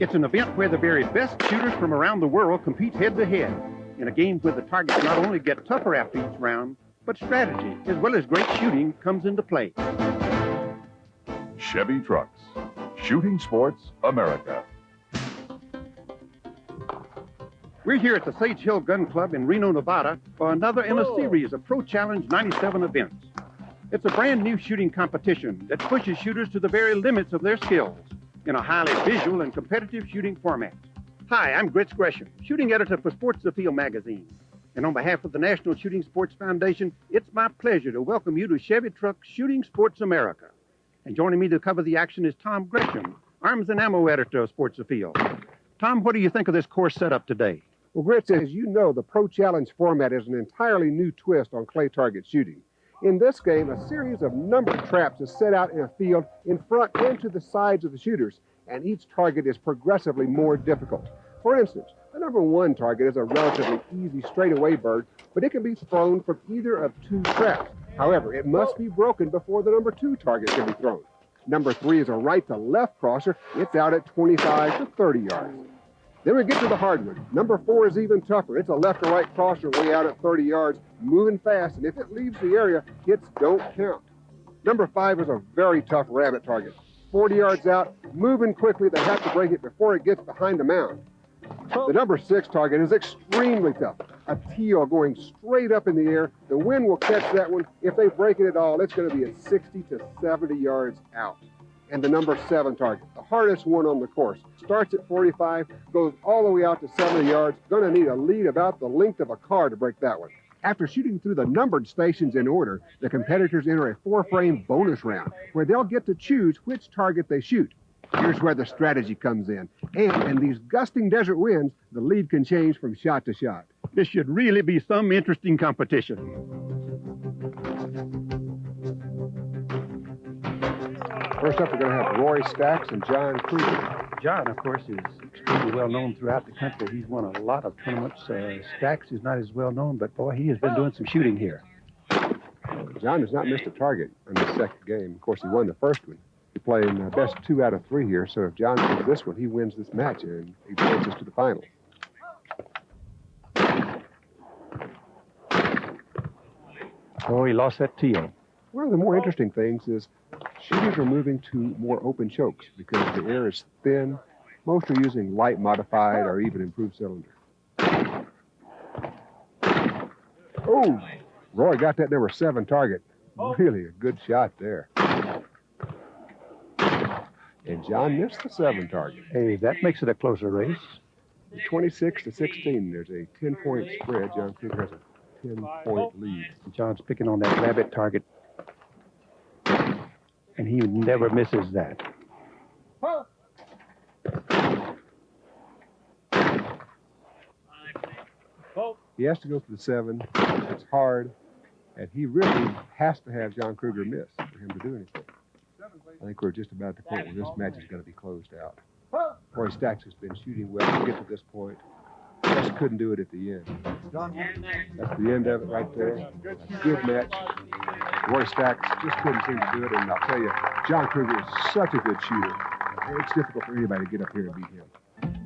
It's an event where the very best shooters from around the world compete head-to-head in a game where the targets not only get tougher after each round, but strategy as well as great shooting comes into play. Chevy Trucks, Shooting Sports America. We're here at the Sage Hill Gun Club in Reno, Nevada for another in a series of Pro Challenge 97 events. It's a brand new shooting competition that pushes shooters to the very limits of their skills in a highly visual and competitive shooting format. Hi, I'm Gresham, shooting editor for Sports Appeal magazine. And on behalf of the National Shooting Sports Foundation, it's my pleasure to welcome you to Chevy Trucks Shooting Sports America. And joining me to cover the action is Tom Gresham, arms and ammo editor of Sports Appeal. Tom, what do you think of this course setup today? Well, Gritz, as you know, the Pro Challenge format is an entirely new twist on clay target shooting. In this game, a series of numbered traps is set out in a field in front and to the sides of the shooters, and each target is progressively more difficult. For instance, the number 1 target is a relatively easy straightaway bird, but it can be thrown from either of 2 traps. However, it must be broken before the number 2 target can be thrown. Number 3 is a right-to-left crosser. It's out at 25 to 30 yards. Then we get to the hard one. Number 4 is even tougher. It's a left or right crosser way out at 30 yards, moving fast, and if it leaves the area, hits don't count. Number 5 is a very tough rabbit target. 40 yards out, moving quickly, they have to break it before it gets behind the mound. The number 6 target is extremely tough. A teal going straight up in the air. The wind will catch that one. If they break it at all, it's going to be at 60 to 70 yards out. And the number 7 target, the hardest one on the course, starts at 45, goes all the way out to 70 yards. Going to need a lead about the length of a car to break that one. After shooting through the numbered stations in order, the competitors enter a 4-frame bonus round where they'll get to choose which target they shoot. Here's where the strategy comes in. And in these gusting desert winds, the lead can change from shot to shot. This should really be some interesting competition. First up, we're going to have Rory Stax and John Kruger. John, of course, is extremely well known throughout the country. He's won a lot of tournaments. Stax is not as well known, but boy, he has been doing some shooting here. John has not missed a target in the second game. Of course, he won the first one. He's playing best 2 out of 3 here, so if John wins this one, he wins this match and he advances to the final. Oh, he lost that teal. One of the more interesting things is shooters are moving to more open chokes because the air is thin. Most are using light modified or even improved cylinder. Oh, Roy got that number 7 target. Really a good shot there. And John missed the 7 target. Hey, that makes it a closer race. 26 to 16. There's a 10-point spread. John Kruger has a 10-point lead. John's picking on that rabbit target. And he never misses that. He has to go for the 7. It's hard. And he really has to have John Kruger miss for him to do anything. I think we're just about at the point where this match is going to be closed out. Rory Stax has been shooting well to get to this point. Just couldn't do it at the end. That's the end of it right there. That's a good match. Rory Stax just couldn't seem to do it, and I'll tell you, John Kruger is such a good shooter. It's difficult for anybody to get up here and beat him.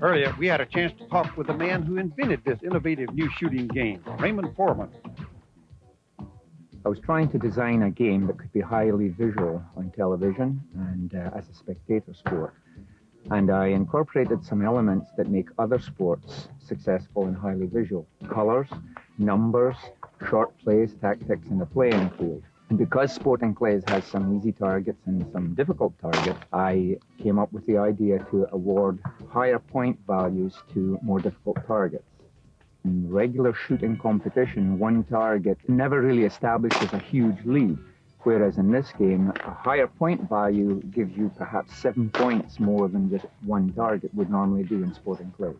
Earlier, we had a chance to talk with the man who invented this innovative new shooting game, Raymond Foreman. I was trying to design a game that could be highly visual on television and as a spectator sport. And I incorporated some elements that make other sports successful and highly visual. Colors, numbers, short plays, tactics, and a playing field. And because sporting clays has some easy targets and some difficult targets, I came up with the idea to award higher point values to more difficult targets. In regular shooting competition, one target never really establishes a huge lead, whereas in this game, a higher point value gives you perhaps 7 points more than just one target would normally do in sporting clays.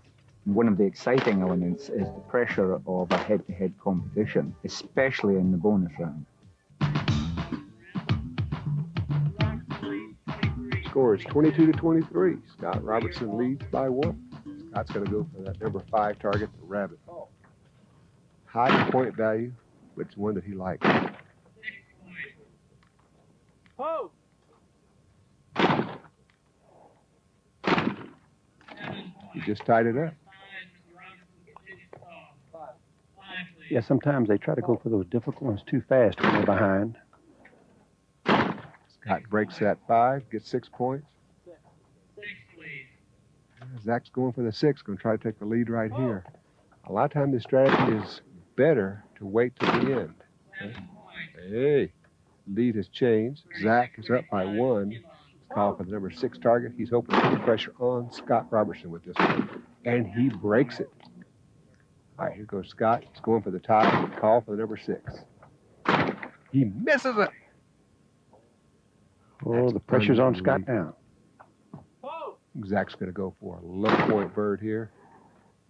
And one of the exciting elements is the pressure of a head-to-head competition, especially in the bonus round. Score is 22 to 23. Scott Robertson leads by 1. Scott's going to go for that number 5 target, the rabbit. High point value, but it's one that he likes. He just tied it up. Yeah, sometimes they try to go for those difficult ones too fast when they're behind. Scott breaks that 5, gets 6 points. Zach's going for the 6, going to try to take the lead right here. A lot of times the strategy is better to wait to the end. Hey, lead has changed. Zach is up by 1. He's calling for the number 6 target. He's hoping to put pressure on Scott Robertson with this one. And he breaks it. All right, here goes Scott. He's going for the tie. Call for the number 6. He misses it. Oh, the pressure's on Scott now. Zach's going to go for a low point bird here.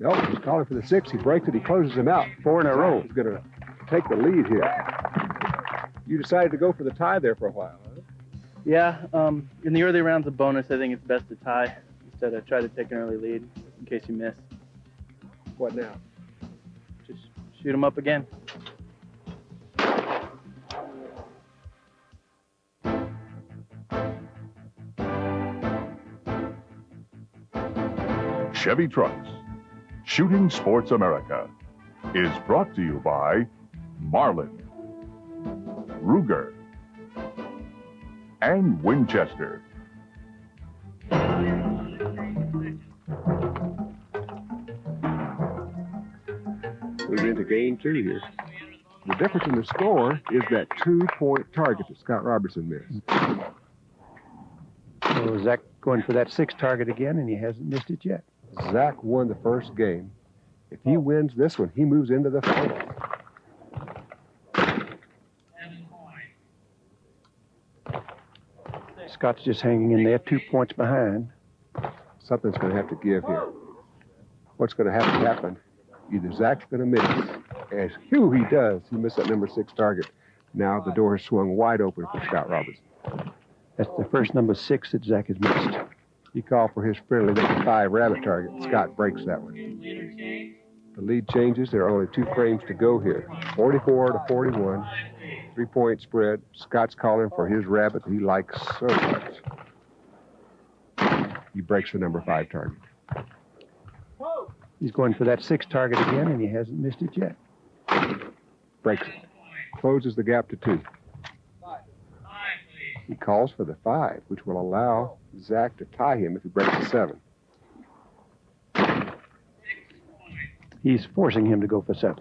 Nope, he's calling for the 6. He breaks it. He closes him out. 4 in a row. He's going to take the lead here. You decided to go for the tie there for a while, huh? Yeah, in the early rounds of bonus, I think it's best to tie instead of try to take an early lead in case you miss. What now? Just shoot them up again. Chevy Trucks, Shooting Sports America, is brought to you by Marlin, Ruger, and Winchester. We're into game 2 here. The difference in the score is that 2-point target that Scott Robertson missed. So Zach going for that 6 target again, and he hasn't missed it yet. Zach won the first game. If he wins this one, he moves into the final. Scott's just hanging in there, 2 points behind. Something's going to have to give here. What's going to have to happen? Either Zach's going to miss, and he does. He missed that number 6 target. Now the door has swung wide open for Scott Robertson. That's the first number 6 that Zach has missed. He called for his friendly number 5 rabbit target. Scott breaks that one. The lead changes. There are only 2 frames to go here. 44 to 41. 3-point spread. Scott's calling for his rabbit that he likes so much. He breaks the number 5 target. He's going for that 6 target again, and he hasn't missed it yet. Breaks it. Closes the gap to 2. He calls for the 5, which will allow Zach to tie him if he breaks the 7. He's forcing him to go for 7.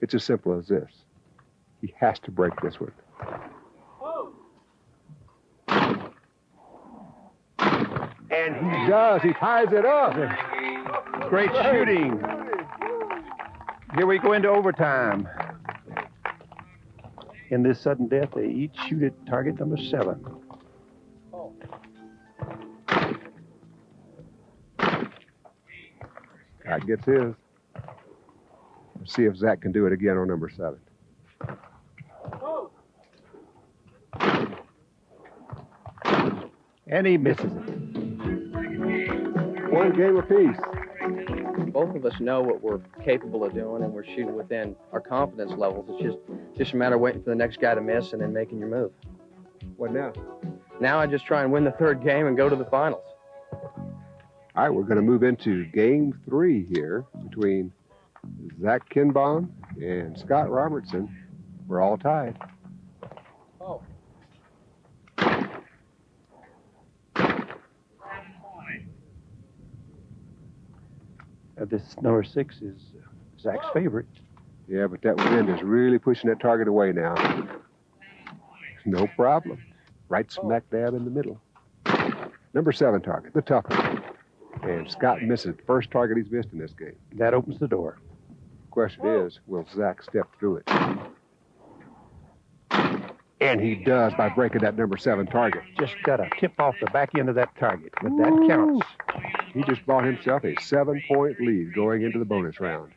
It's as simple as this. He has to break this one. And he does. He ties it up. Great shooting. Here we go into overtime. In this sudden death, they each shoot at target number 7. Scott gets his. Let's see if Zach can do it again on number 7. And he misses it. 1 game apiece. Both of us know what we're capable of doing, and we're shooting within our confidence levels. It's just a matter of waiting for the next guy to miss and then making your move. What now? Now I just try and win the 3rd game and go to the finals. All right, we're going to move into game 3 here between Zach Kinbaum and Scott Robertson. We're all tied. This number 6 is Zach's favorite. Yeah, but that wind is really pushing that target away now. No problem. Right smack dab in the middle. Number 7 target, the tough one. And Scott misses the first target he's missed in this game. That opens the door. Question is, will Zach step through it? And he does by breaking that number 7 target. Just got to tip off the back end of that target, but that counts. He just bought himself a 7-point lead going into the bonus round.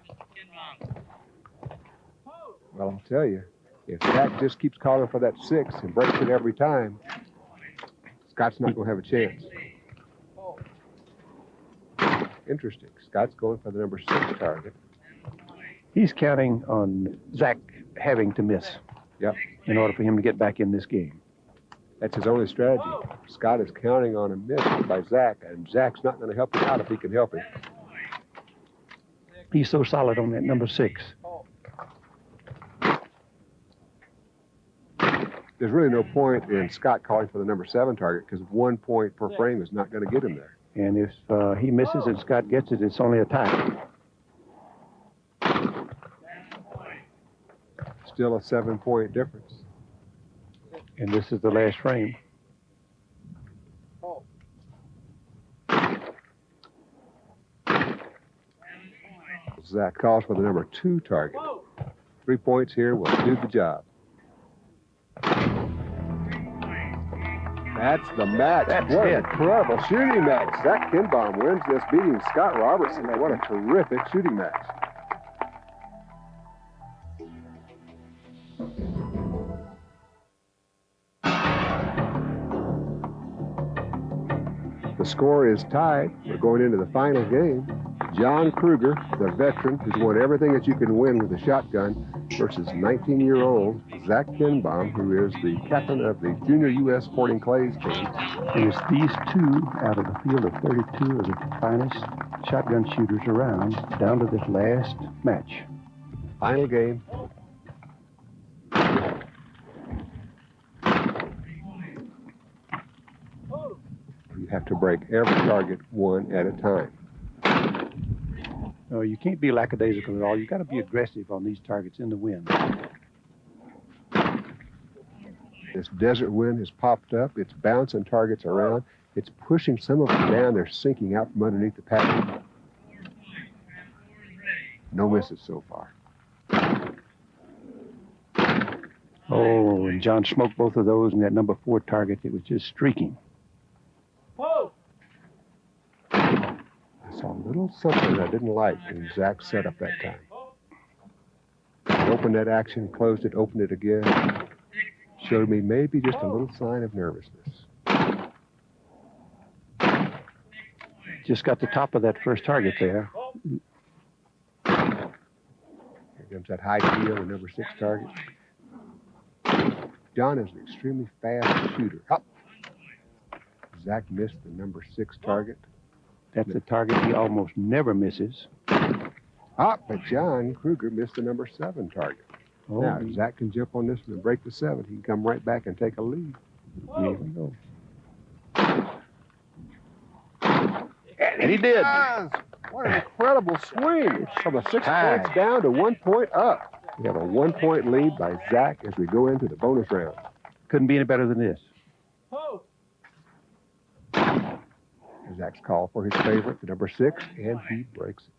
Well, I'll tell you, if Zach just keeps calling for that 6 and breaks it every time, Scott's not going to have a chance. Interesting. Scott's going for the number 6 target. He's counting on Zach having to miss. Yep. In order for him to get back in this game. That's his only strategy. Scott is counting on a miss by Zach, and Zach's not going to help him out if he can help him. He's so solid on that number 6. There's really no point in Scott calling for the number 7 target because 1 point per frame is not going to get him there. And if he misses and Scott gets it, it's only a tie. Still a 7-point difference. And this is the last frame. Zach calls for the number 2 target. 3 points here will do the job. That's the match. That's what it. an incredible shooting match. Zach Kinbaum wins this, beating Scott Robertson. What a terrific shooting match. The score is tied. We're going into the final game. John Kruger, the veteran who's won everything that you can win with a shotgun, versus 19-year-old Zach Kinbaum, who is the captain of the Junior U.S. Sporting Clays team. And it's these two out of the field of 32 of the finest shotgun shooters around, down to this last match. Final game. You have to break every target one at a time. No, you can't be lackadaisical at all. You've got to be aggressive on these targets in the wind. This desert wind has popped up. It's bouncing targets around. It's pushing some of them down. They're sinking out from underneath the pattern. No misses so far. Oh, and John smoked both of those, and that number 4 target, it was just streaking. I saw a little something I didn't like in Zach's setup that time. He opened that action, closed it, opened it again. Showed me maybe just a little sign of nervousness. Just got the top of that first target there. Here comes that high heel, the number 6 target. John is an extremely fast shooter. Up. Zach missed the number 6 target. That's a target he almost never misses. But John Kruger missed the number 7 target. Oh, Now, if Zach can jump on this one and break the 7, he can come right back and take a lead. Here we go. And he did. What an incredible swing. It's from a 6 Tied. points down to 1 point up. We have a 1-point lead by Zach as we go into the bonus round. Couldn't be any better than this. Zach's call for his favorite, the number 6, and he breaks it.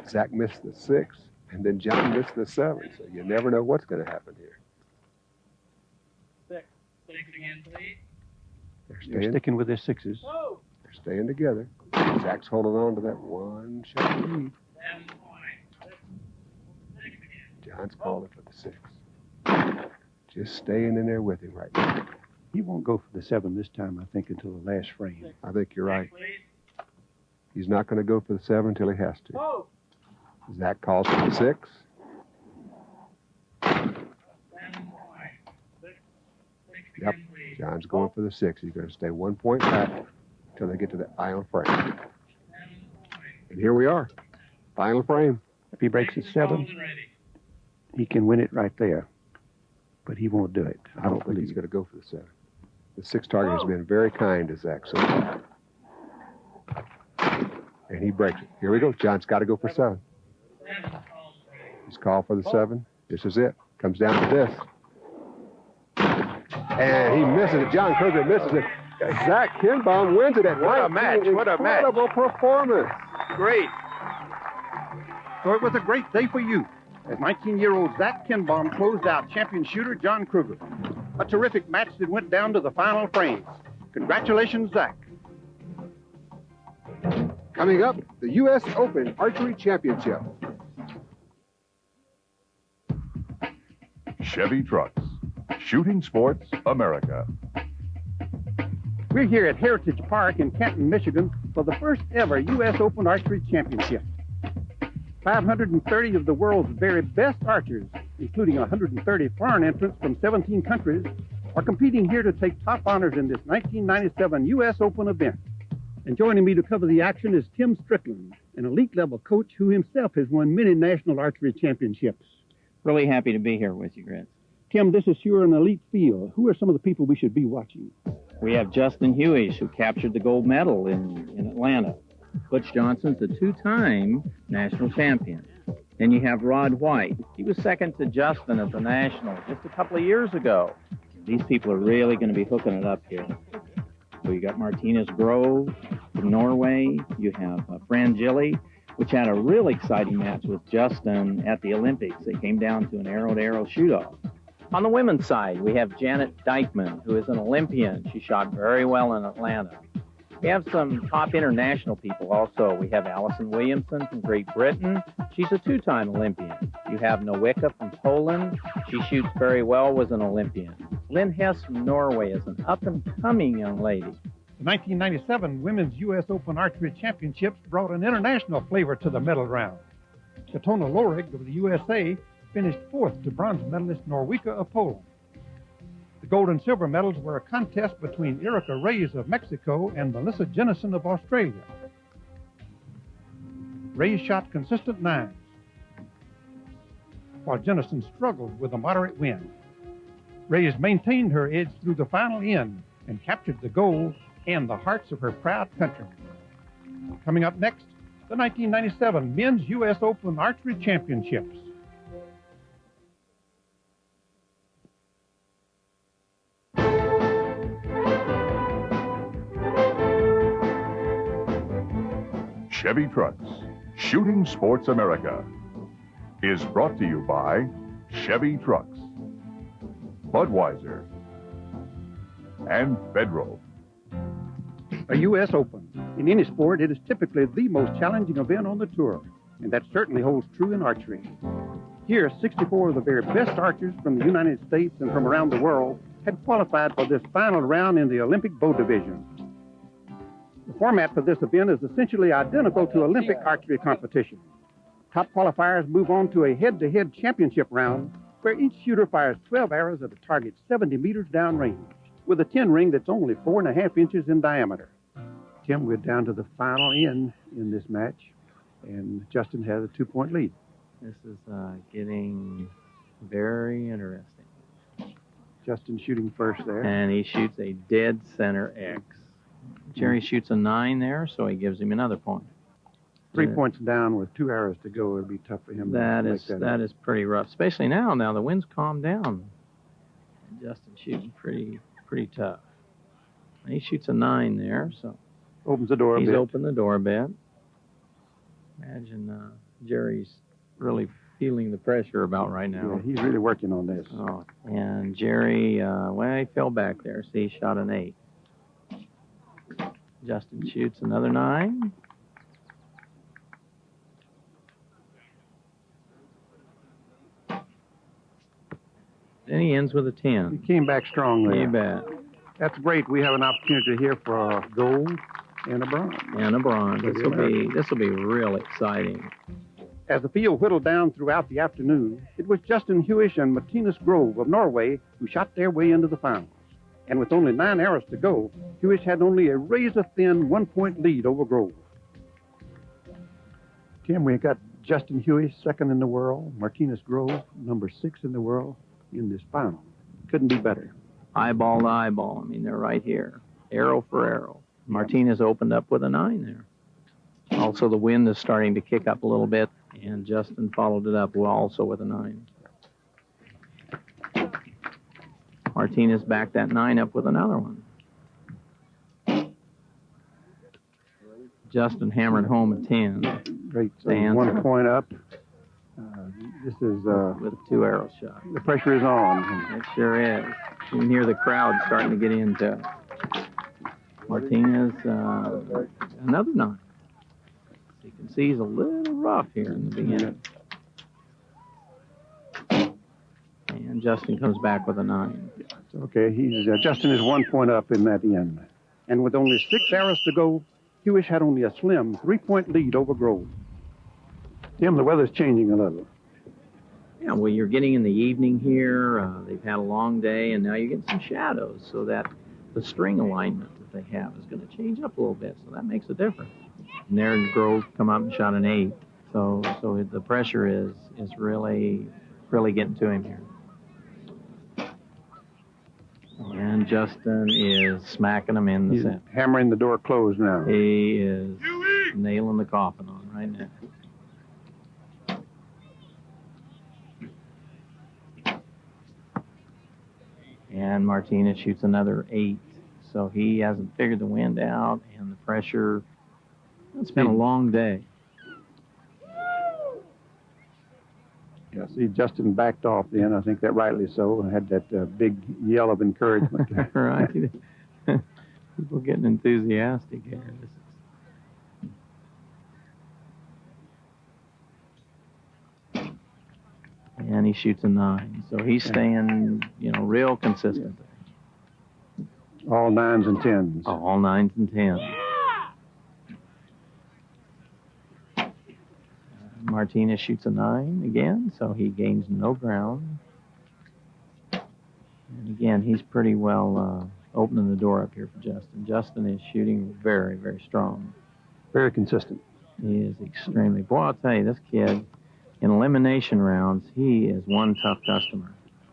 Zach missed the 6, and then John missed the 7, so you never know what's going to happen here. 6 again, please. They're sticking with their 6s. They're staying together. Zach's holding on to that 1 shot lead. John's calling for the 6. Just staying in there with him right now. He won't go for the 7 this time, I think, until the last frame. I think you're right. He's not going to go for the 7 until he has to. Zach calls for the 6. Yep, John's going for the 6. He's going to stay 1 point back until they get to the final frame. And here we are, final frame. If he breaks the 7, he can win it right there. But he won't do it. I don't think he's going to go for the 7. The 6 target has been very kind to Zach so far. And he breaks it. Here we go. John's got to go for 7. He's called for the 7. This is it. Comes down to this. And he misses it. John Kruger misses it. Zach Kinbaum wins it at What a match. What a match. Incredible performance. Great. So it was a great day for you, as 19-year-old Zach Kinbaum closed out champion shooter John Kruger. A terrific match that went down to the final frames. Congratulations, Zach. Coming up, the U.S. Open Archery Championship. Chevy Trucks. Shooting Sports America. We're here at Heritage Park in Canton, Michigan for the first ever U.S. Open Archery Championship. 530 of the world's very best archers, including 130 foreign entrants from 17 countries, are competing here to take top honors in this 1997 U.S. Open event. And joining me to cover the action is Tim Strickland, an elite-level coach who himself has won many national archery championships. Really happy to be here with you, Grant. Tim, this is sure an elite field. Who are some of the people we should be watching? We have Justin Huish, who captured the gold medal in Atlanta. Butch Johnson's a two-time national champion. Then you have Rod White. He was second to Justin at the National just a couple of years ago. These people are really going to be hooking it up here. So you got Martinez Grove from Norway. You have Fran Gilly, which had a really exciting match with Justin at the Olympics. It came down to an arrow-to-arrow shoot-off. On the women's side, we have Janet Dykeman, who is an Olympian. She shot very well in Atlanta. We have some top international people also. We have Alison Williamson from Great Britain. She's a two-time Olympian. You have Nowicka from Poland. She shoots very well, was an Olympian. Lynn Hess from Norway is an up-and-coming young lady. The 1997 Women's U.S. Open Archery Championships brought an international flavor to the medal round. Katona Lorig of the USA finished fourth to bronze medalist Nowicka of Poland. The gold and silver medals were a contest between Erica Reyes of Mexico and Melissa Jennison of Australia. Reyes shot consistent nines, while Jennison struggled with a moderate wind. Reyes maintained her edge through the final end and captured the gold and the hearts of her proud countrymen. Coming up next, the 1997 Men's U.S. Open Archery Championships. Chevy Trucks, Shooting Sports America, is brought to you by Chevy Trucks, Budweiser, and Federal. A U.S. Open. In any sport, it is typically the most challenging event on the tour, and that certainly holds true in archery. Here, 64 of the very best archers from the United States and from around the world had qualified for this final round in the Olympic bow division. The format for this event is essentially identical to Olympic archery competition. Top qualifiers move on to a head-to-head championship round where each shooter fires 12 arrows at a target 70 meters downrange with a 10 ring that's only 4.5 inches in diameter. Tim, we're down to the final end in this match, and Justin has a 2-point lead. This is getting very interesting. Justin shooting first there. And he shoots a dead center X. Jerry shoots a 9 there, so he gives him another point. 3 points down with 2 arrows to go. It'd be tough for him to make that is pretty rough, especially now. Now the wind's calmed down. Justin's shooting pretty tough. And he shoots a 9 there, so opens the door a bit. He's opened the door a bit. Imagine Jerry's really feeling the pressure about right now. Yeah, he's really working on this. Oh, and Jerry, he fell back there. See, he shot an 8. Justin shoots another 9. Then he ends with a 10. He came back strong there. You bet. That's great. We have an opportunity here for a gold and a bronze. And a bronze. This will be real exciting. As the field whittled down throughout the afternoon, it was Justin Huish and Martinez Grove of Norway who shot their way into the finals. And with only 9 arrows to go, Huish had only a razor-thin 1-point lead over Grove. Tim, we got Justin Huish second in the world, Martinez Grove number 6 in the world in this final. Couldn't be better. Eyeball to eyeball. I mean, they're right here. Arrow for arrow. Martinez opened up with a 9 there. Also, the wind is starting to kick up a little bit, and Justin followed it up also with a 9. Martinez backed that 9 up with another one. Justin hammered home a 10. Great. So 1 point up. This is with a 2-arrow shot. The pressure is on. It sure is. You can hear the crowd starting to get into it. Martinez, another 9. You can see he's a little rough here in the beginning. And Justin comes back with a 9. Okay, Justin is 1 point up in that end. And with only 6 arrows to go, Huish had only a slim 3-point lead over Grove. Tim, the weather's changing a little. Yeah, well, you're getting in the evening here. They've had a long day, and now you're getting some shadows, so that the string alignment that they have is going to change up a little bit, so that makes a difference. And there, Grove come up and shot an 8, so the pressure is really getting to him here. And Justin is smacking him in the He's center. hammering the door closed now. He is nailing the coffin on right now. And Martinez shoots another 8. So he hasn't figured the wind out and the pressure. It's been a long day. Yeah, see, Justin backed off then. I think that rightly so. Had that big yell of encouragement. Right. People getting enthusiastic here. This is... And he shoots a 9. So he's staying, real consistent there. All 9s and 10s. All 9s and 10s. Martinez shoots a 9 again, so he gains no ground. And again, he's pretty well opening the door up here for Justin. Justin is shooting very, very strong. Very consistent. He is extremely. Boy, I'll tell you, this kid, in elimination rounds, he is one tough customer.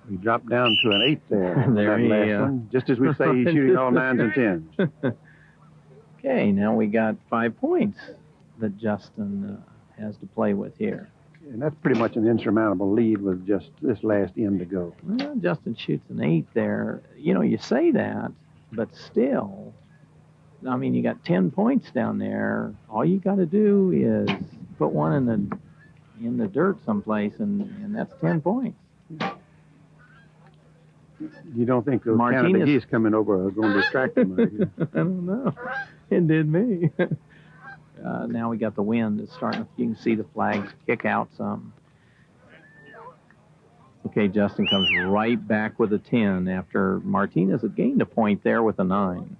We dropped down to an 8 there. There that he last one. Just as we say, he's shooting all 9s and 10s. Okay, now we got 5 points that Justin has to play with here. And that's pretty much an insurmountable lead with just this last end to go. Well, Justin shoots an 8 there. You say that, but still, I mean, you got 10 points down there. All you got to do is put one in the dirt someplace, and that's 10 points. You don't think those Canada geese coming over are going to distract him? I don't know. It did me. Now we got the wind. It's starting. You can see the flags kick out some. Okay, Justin comes right back with a 10 after Martinez had gained a point there with a 9.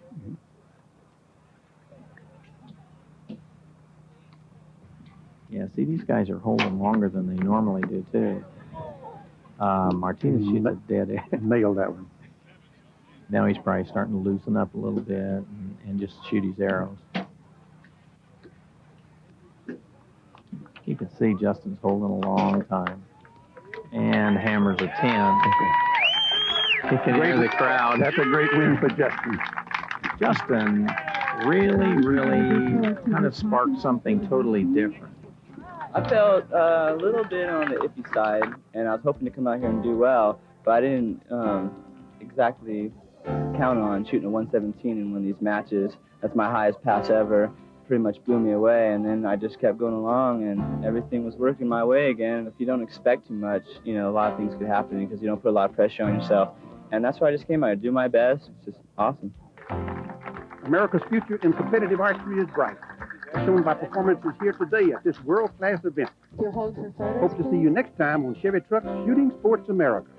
Yeah, see, these guys are holding longer than they normally do, too. Martinez shoots a dead end. Nailed that one. Now he's probably starting to loosen up a little bit and just shoot his arrows. You can see Justin's holding a long time. And hammers a 10. You can hear the crowd. That's a great win for Justin. Justin really kind of sparked something totally different. I felt a little bit on the iffy side, and I was hoping to come out here and do well, but I didn't exactly count on shooting a 117 in one of these matches. That's my highest pass ever. Pretty much blew me away, and then I just kept going along, and everything was working my way again. If you don't expect too much, a lot of things could happen because you don't put a lot of pressure on yourself. And that's why I just came out to do my best. It's just awesome. America's future in competitive archery is bright, as shown by performances here today at this world-class event. Hope to see you next time on Chevy Trucks Shooting Sports America.